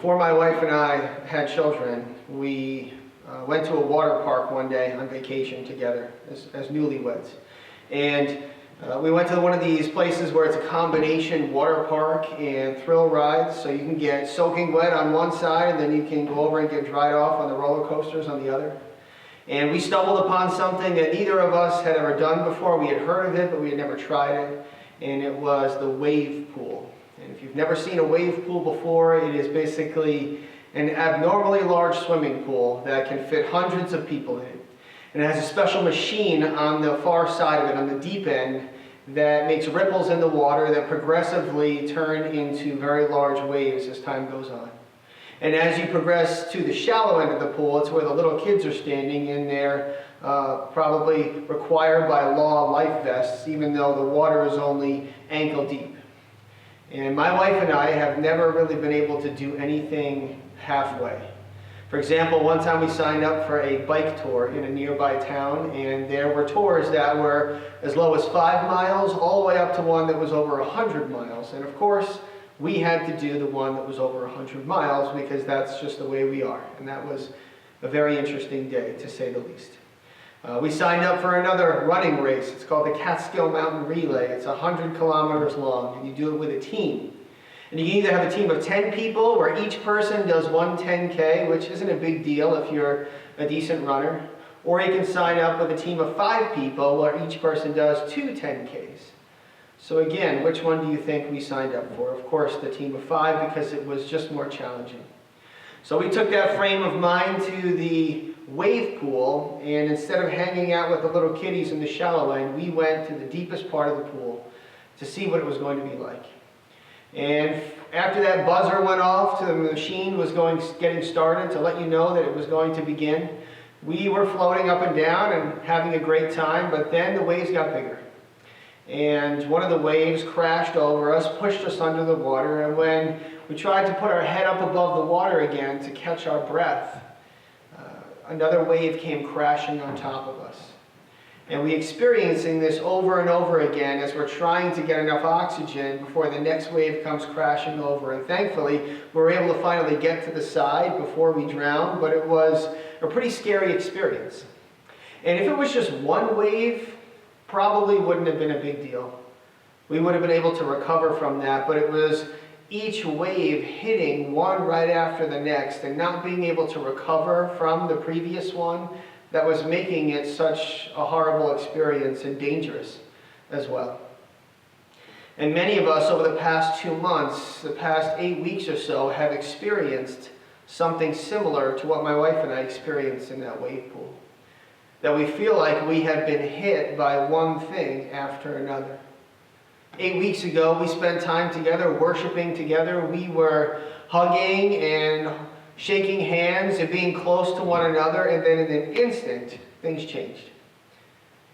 Before my wife and I had children, we went to a water park one day on vacation together as newlyweds. And we went to one of these places where it's a combination water park and thrill rides. So you can get soaking wet on one side, and then you can go over and get dried off on the roller coasters on the other. And we stumbled upon something that neither of us had ever done before. We had heard of it, but we had never tried it. And it was the wave pool. And if you've never seen a wave pool before, it is basically an abnormally large swimming pool that can fit hundreds of people in it. And it has a special machine on the far side of it, on the deep end, that makes ripples in the water that progressively turn into very large waves as time goes on. And as you progress to the shallow end of the pool, it's where the little kids are standing in their probably required by law life vests, even though the water is only ankle deep. And my wife and I have never really been able to do anything halfway. For example, one time we signed up for a bike tour in a nearby town, and there were tours that were as low as 5 miles all the way up to one that was over 100 miles. And of course, we had to do the one that was over 100 miles because that's just the way we are. And that was a very interesting day, to say the least. We signed up for another running race. It's called the Catskill Mountain Relay. It's 100 kilometers long, and you do it with a team. And you can either have a team of 10 people where each person does one 10K, which isn't a big deal if you're a decent runner, or you can sign up with a team of 5 people where each person does 2 10Ks. So again, which one do you think we signed up for? Of course, the team of 5, because it was just more challenging. So we took that frame of mind to the wave pool, and instead of hanging out with the little kiddies in the shallow end, we went to the deepest part of the pool to see what it was going to be like. And after that buzzer went off to the machine was getting started to let you know that it was going to begin, we were floating up and down and having a great time, but then the waves got bigger. And one of the waves crashed over us, pushed us under the water, and when we tried to put our head up above the water again to catch our breath, another wave came crashing on top of us. And we're experiencing this over and over again as we're trying to get enough oxygen before the next wave comes crashing over. And thankfully, we were able to finally get to the side before we drowned, but it was a pretty scary experience. And if it was just one wave, probably wouldn't have been a big deal. We would have been able to recover from that, but it was each wave hitting one right after the next and not being able to recover from the previous one that was making it such a horrible experience and dangerous as well. And many of us over the past 2 months, the past 8 weeks or so, have experienced something similar to what my wife and I experienced in that wave pool. That we feel like we have been hit by one thing after another. 8 weeks ago, we spent time together, worshiping together. We were hugging and shaking hands and being close to one another, and then in an instant, things changed.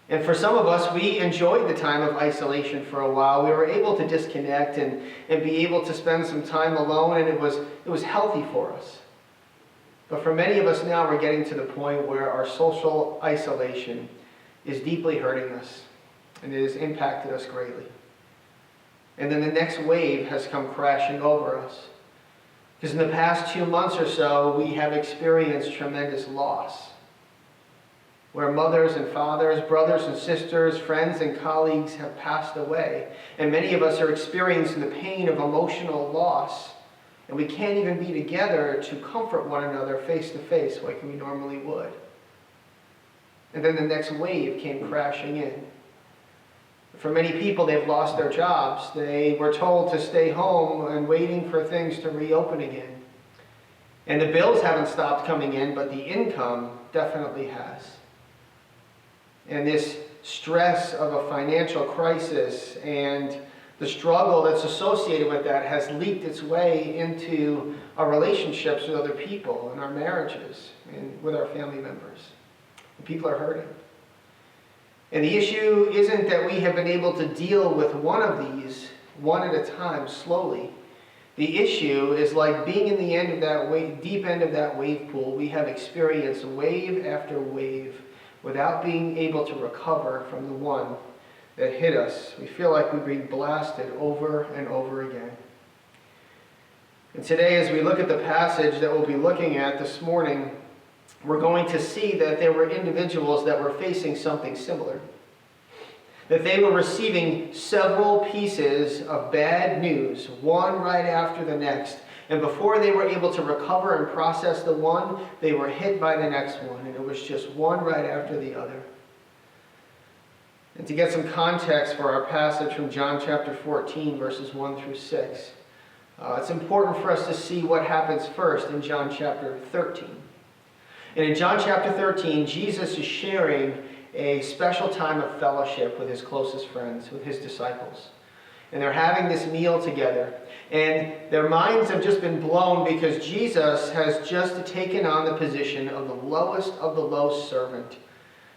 And for some of us, we enjoyed the time of isolation for a while. We were able to disconnect and be able to spend some time alone, and it was healthy for us. But for many of us now, we're getting to the point where our social isolation is deeply hurting us, and it has impacted us greatly. And then the next wave has come crashing over us. Because in the past 2 months or so, we have experienced tremendous loss. Where mothers and fathers, brothers and sisters, friends and colleagues have passed away. And many of us are experiencing the pain of emotional loss. And we can't even be together to comfort one another face to face like we normally would. And then the next wave came crashing in. For many people, they've lost their jobs. They were told to stay home and waiting for things to reopen again. And the bills haven't stopped coming in, but the income definitely has. And this stress of a financial crisis and the struggle that's associated with that has leaked its way into our relationships with other people and our marriages and with our family members. And people are hurting. And the issue isn't that we have been able to deal with one of these one at a time, slowly. The issue is like being in the end of that wave, deep end of that wave pool. We have experienced wave after wave without being able to recover from the one that hit us. We feel like we've been blasted over and over again. And today, as we look at the passage that we'll be looking at this morning, we're going to see that there were individuals that were facing something similar. That they were receiving several pieces of bad news, one right after the next. And before they were able to recover and process the one, they were hit by the next one. And it was just one right after the other. And to get some context for our passage from John chapter 14, verses 1 through 6, it's important for us to see what happens first in John chapter 13. And in John chapter 13, Jesus is sharing a special time of fellowship with his closest friends, with his disciples. And they're having this meal together. And their minds have just been blown because Jesus has just taken on the position of the lowest of the low servant.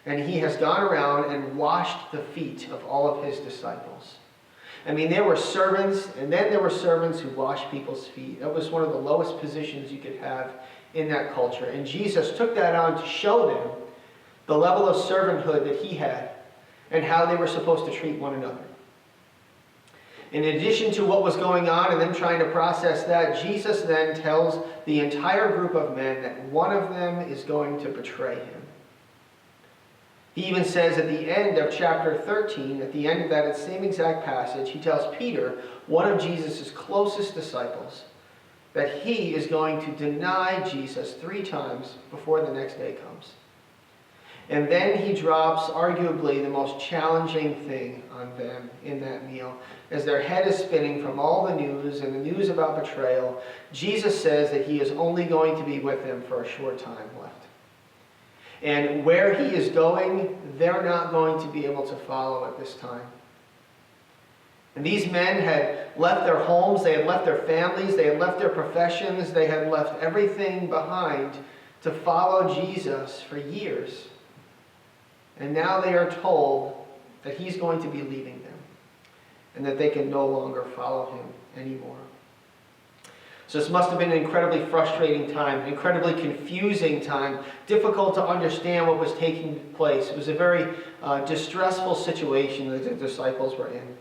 And he has gone around and washed the feet of all of his disciples. I mean, there were servants, and then there were servants who washed people's feet. That was one of the lowest positions you could have in that culture. And Jesus took that on to show them the level of servanthood that he had and how they were supposed to treat one another. In addition to what was going on and them trying to process that, Jesus then tells the entire group of men that one of them is going to betray him. He even says at the end of chapter 13, at the end of that same exact passage, he tells Peter, one of Jesus' closest disciples, that he is going to deny Jesus 3 times before the next day comes. And then he drops arguably the most challenging thing on them in that meal. As their head is spinning from all the news and the news about betrayal, Jesus says that he is only going to be with them for a short time left. And where he is going, they're not going to be able to follow at this time. And these men had left their homes, they had left their families, they had left their professions, they had left everything behind to follow Jesus for years. And now they are told that he's going to be leaving them and that they can no longer follow him anymore. So this must have been an incredibly frustrating time, an incredibly confusing time, difficult to understand what was taking place. It was a very distressful situation that the disciples were in.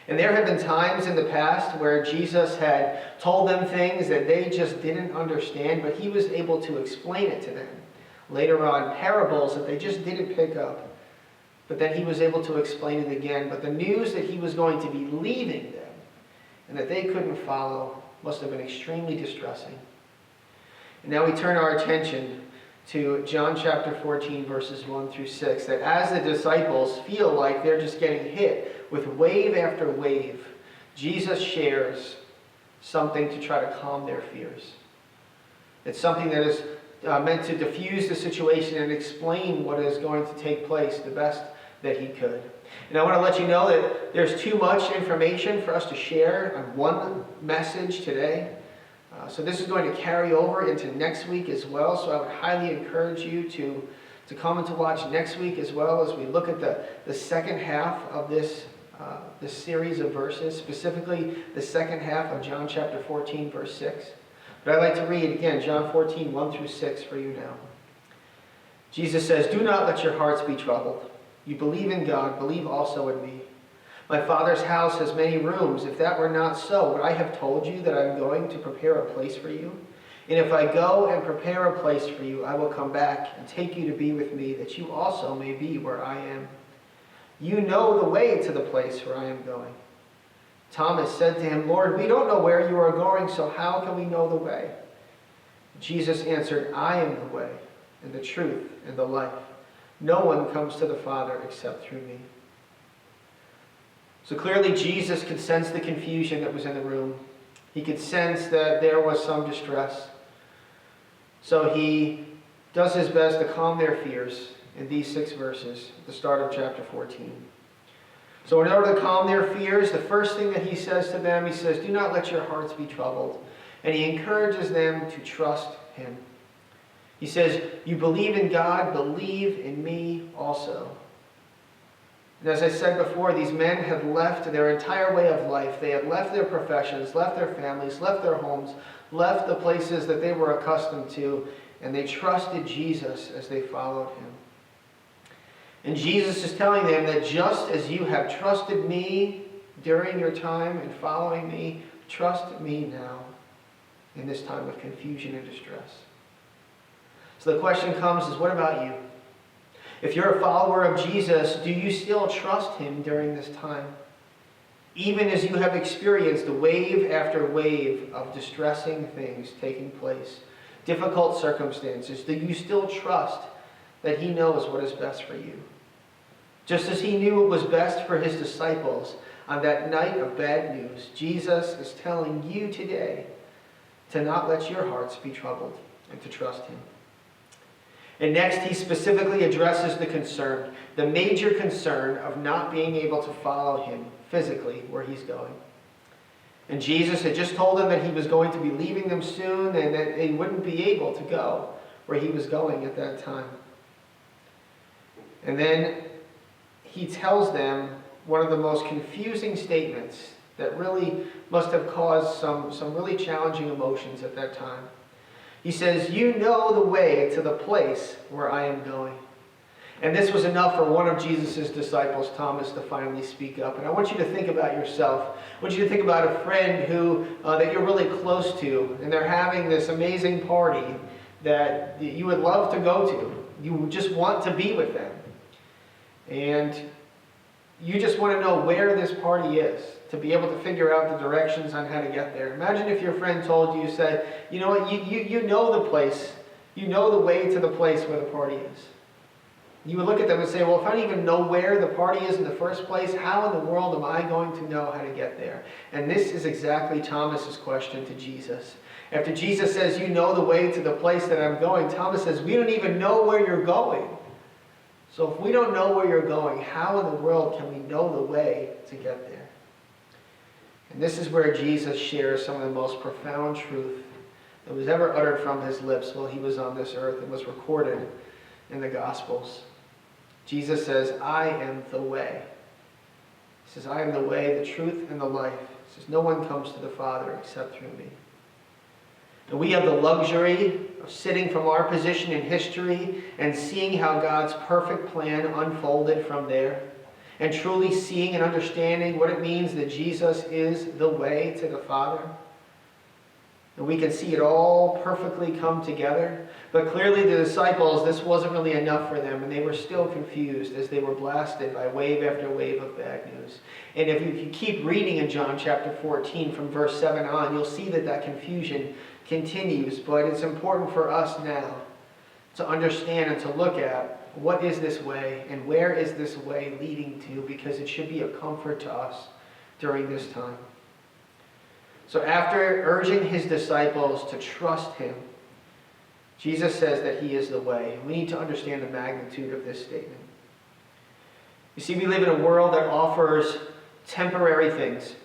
And there had been times in the past where Jesus had told them things that they just didn't understand, but he was able to explain it to them. Later on, parables that they just didn't pick up. But then he was able to explain it again. But the news that he was going to be leaving them and that they couldn't follow must have been extremely distressing. And now we turn our attention to John chapter 14, verses 1 through 6, that as the disciples feel like they're just getting hit with wave after wave, Jesus shares something to try to calm their fears. It's something that is meant to diffuse the situation and explain what is going to take place the best that he could. And I want to let you know that there's too much information for us to share on one message today. So this is going to carry over into next week as well. So I would highly encourage you to come and to watch next week as well as we look at the second half of this series of verses, specifically the second half of John chapter 14, verse 6. But I'd like to read again John 14, 1 through 6 for you now. Jesus says, "Do not let your hearts be troubled. You believe in God, believe also in me. My Father's house has many rooms. If that were not so, would I have told you that I am going to prepare a place for you? And if I go and prepare a place for you, I will come back and take you to be with me, that you also may be where I am. You know the way to the place where I am going." Thomas said to him, "Lord, we don't know where you are going, so how can we know the way?" Jesus answered, "I am the way, and the truth, and the life. No one comes to the Father except through me." So clearly Jesus could sense the confusion that was in the room. He could sense that there was some distress. So he does his best to calm their fears in these 6 verses at the start of chapter 14. So in order to calm their fears, the first thing that he says to them, he says, "Do not let your hearts be troubled." And he encourages them to trust him. He says, "You believe in God, believe in me also." And as I said before, these men had left their entire way of life. They had left their professions, left their families, left their homes, left the places that they were accustomed to, and they trusted Jesus as they followed him. And Jesus is telling them that just as you have trusted me during your time in following me, trust me now. in this time of confusion and distress. So the question comes is, what about you? If you're a follower of Jesus, do you still trust him during this time? Even as you have experienced wave after wave of distressing things taking place, difficult circumstances, do you still trust that he knows what is best for you? Just as he knew it was best for his disciples on that night of bad news, Jesus is telling you today to not let your hearts be troubled and to trust him. And next, he specifically addresses the major concern of not being able to follow him physically where he's going. And Jesus had just told them that he was going to be leaving them soon and that they wouldn't be able to go where he was going at that time. And then he tells them one of the most confusing statements that really must have caused some really challenging emotions at that time. He says, "You know the way to the place where I am going." And this was enough for one of Jesus' disciples, Thomas, to finally speak up. And I want you to think about yourself. I want you to think about a friend who that you're really close to, and they're having this amazing party that you would love to go to. You just want to be with them. And you just want to know where this party is to be able to figure out the directions on how to get there. Imagine if your friend told you, said, "You know what, you know the place. You know the way to the place where the party is." You would look at them and say, "Well, if I don't even know where the party is in the first place, how in the world am I going to know how to get there?" And this is exactly Thomas's question to Jesus. After Jesus says, "You know the way to the place that I'm going," Thomas says, "We don't even know where you're going. So if we don't know where you're going, how in the world can we know the way to get there?" And this is where Jesus shares some of the most profound truth that was ever uttered from his lips while he was on this earth and was recorded in the Gospels. Jesus says, "I am the way." He says, "I am the way, the truth, and the life." He says, "No one comes to the Father except through me." And we have the luxury of sitting from our position in history and seeing how God's perfect plan unfolded from there, and truly seeing and understanding what it means that Jesus is the way to the Father. And we can see it all perfectly come together. But clearly the disciples, this wasn't really enough for them, and they were still confused as they were blasted by wave after wave of bad news. And if you keep reading in John chapter 14 from verse 7 on, you'll see that confusion continues. But it's important for us now to understand and to look at what is this way and where is this way leading to, because it should be a comfort to us during this time. So after urging his disciples to trust him, Jesus says that he is the way. We need to understand the magnitude of this statement. You see, we live in a world that offers temporary things.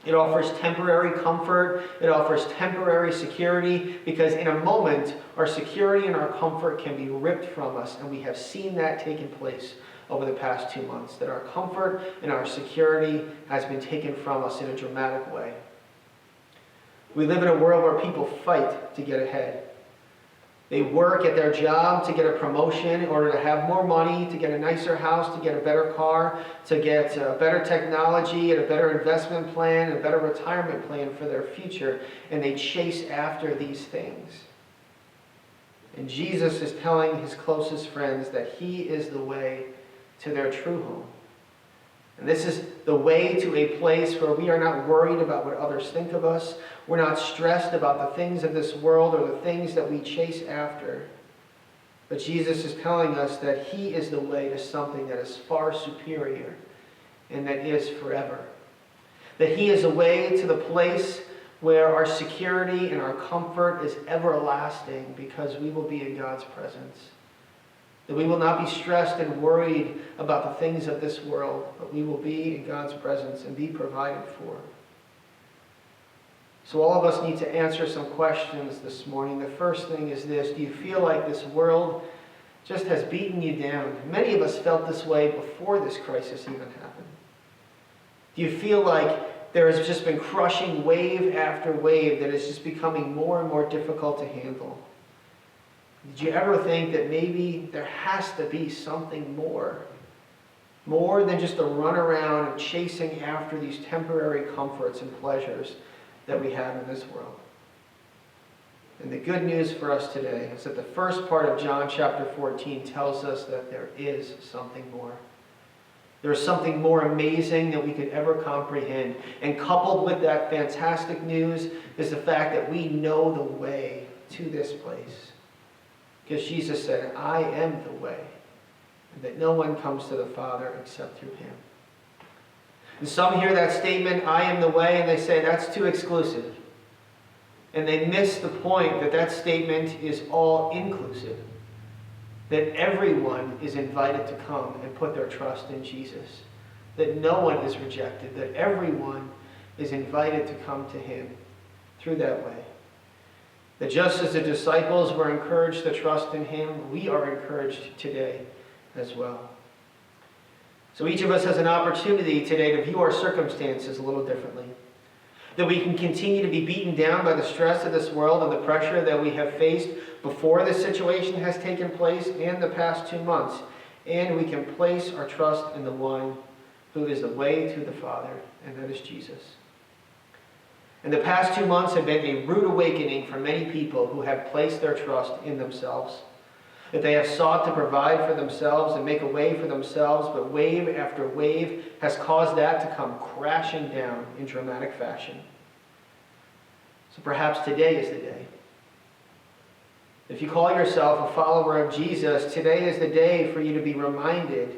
It offers temporary comfort. It offers temporary security, because in a moment, our security and our comfort can be ripped from us, and we have seen that taking place over the past 2 months, that our comfort and our security has been taken from us in a dramatic way. We live in a world where people fight to get ahead. They work at their job to get a promotion in order to have more money, to get a nicer house, to get a better car, to get better technology and a better investment plan, a better retirement plan for their future. And they chase after these things. And Jesus is telling his closest friends that he is the way to their true home. And this is the way to a place where we are not worried about what others think of us. We're not stressed about the things of this world or the things that we chase after. But Jesus is telling us that he is the way to something that is far superior and that is forever. That he is a way to the place where our security and our comfort is everlasting, because we will be in God's presence. That we will not be stressed and worried about the things of this world, but we will be in God's presence and be provided for. So all of us need to answer some questions this morning. The first thing is this: do you feel like this world just has beaten you down? Many of us felt this way before this crisis even happened. Do you feel like there has just been crushing wave after wave that is just becoming more and more difficult to handle? Did you ever think that maybe there has to be something more than just a run around and chasing after these temporary comforts and pleasures that we have in this world? And the good news for us today is that the first part of John chapter 14 tells us that there is something more. There is something more amazing than we could ever comprehend. And coupled with that fantastic news is the fact that we know the way to this place. Because Jesus said, I am the way, and that no one comes to the Father except through him. And some hear that statement, I am the way, and they say that's too exclusive. And they miss the point that that statement is all inclusive. That everyone is invited to come and put their trust in Jesus. That no one is rejected. That everyone is invited to come to him through that way. That just as the disciples were encouraged to trust in him, we are encouraged today as well. So each of us has an opportunity today to view our circumstances a little differently. That we can continue to be beaten down by the stress of this world and the pressure that we have faced before this situation has taken place and the past 2 months. And we can place our trust in the one who is the way to the Father, and that is Jesus. And the past 2 months have been a rude awakening for many people who have placed their trust in themselves. That they have sought to provide for themselves and make a way for themselves, but wave after wave has caused that to come crashing down in dramatic fashion. So perhaps today is the day. If you call yourself a follower of Jesus, today is the day for you to be reminded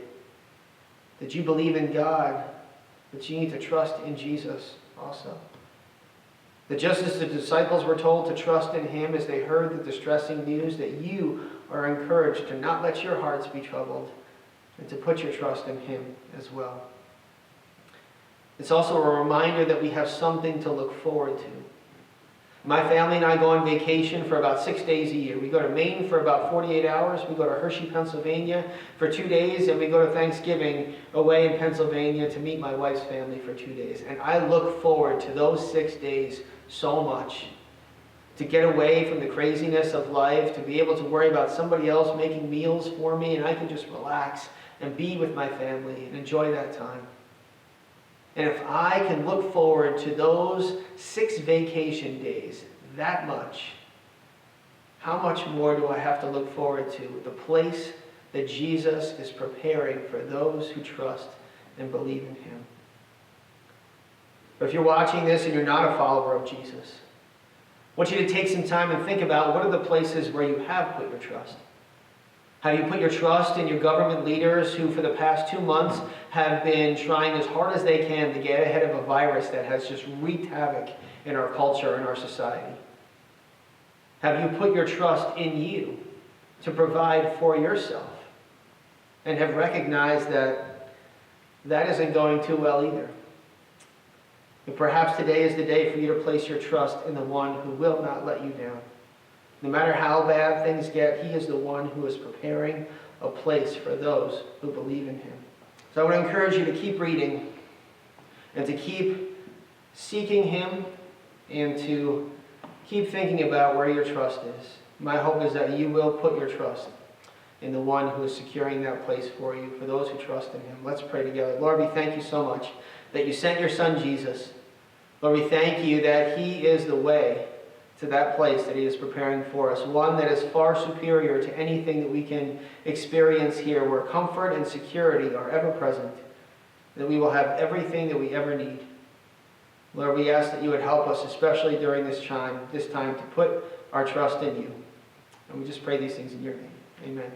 that you believe in God, but you need to trust in Jesus also. That just as the disciples were told to trust in him as they heard the distressing news, that you are encouraged to not let your hearts be troubled and to put your trust in him as well. It's also a reminder that we have something to look forward to. My family and I go on vacation for about 6 days a year. We go to Maine for about 48 hours. We go to Hershey, Pennsylvania for 2 days. And we go to Thanksgiving away in Pennsylvania to meet my wife's family for 2 days. And I look forward to those 6 days so much. To get away from the craziness of life, to be able to worry about somebody else making meals for me, and I can just relax and be with my family and enjoy that time. And if I can look forward to those 6 vacation days that much, how much more do I have to look forward to the place that Jesus is preparing for those who trust and believe in him? But if you're watching this and you're not a follower of Jesus, I want you to take some time and think about what are the places where you have put your trust. Have you put your trust in your government leaders who for the past 2 months have been trying as hard as they can to get ahead of a virus that has just wreaked havoc in our culture and our society? Have you put your trust in you to provide for yourself and have recognized that that isn't going too well either? And perhaps today is the day for you to place your trust in the one who will not let you down. No matter how bad things get, he is the one who is preparing a place for those who believe in him. So I want to encourage you to keep reading and to keep seeking him and to keep thinking about where your trust is. My hope is that you will put your trust in the one who is securing that place for you, for those who trust in him. Let's pray together. Lord, we thank you so much that you sent your son Jesus. Lord, we thank you that he is the way to that place that he is preparing for us, one that is far superior to anything that we can experience here, where comfort and security are ever present, that we will have everything that we ever need. Lord, we ask that you would help us, especially during this time, to put our trust in you. And we just pray these things in your name. Amen.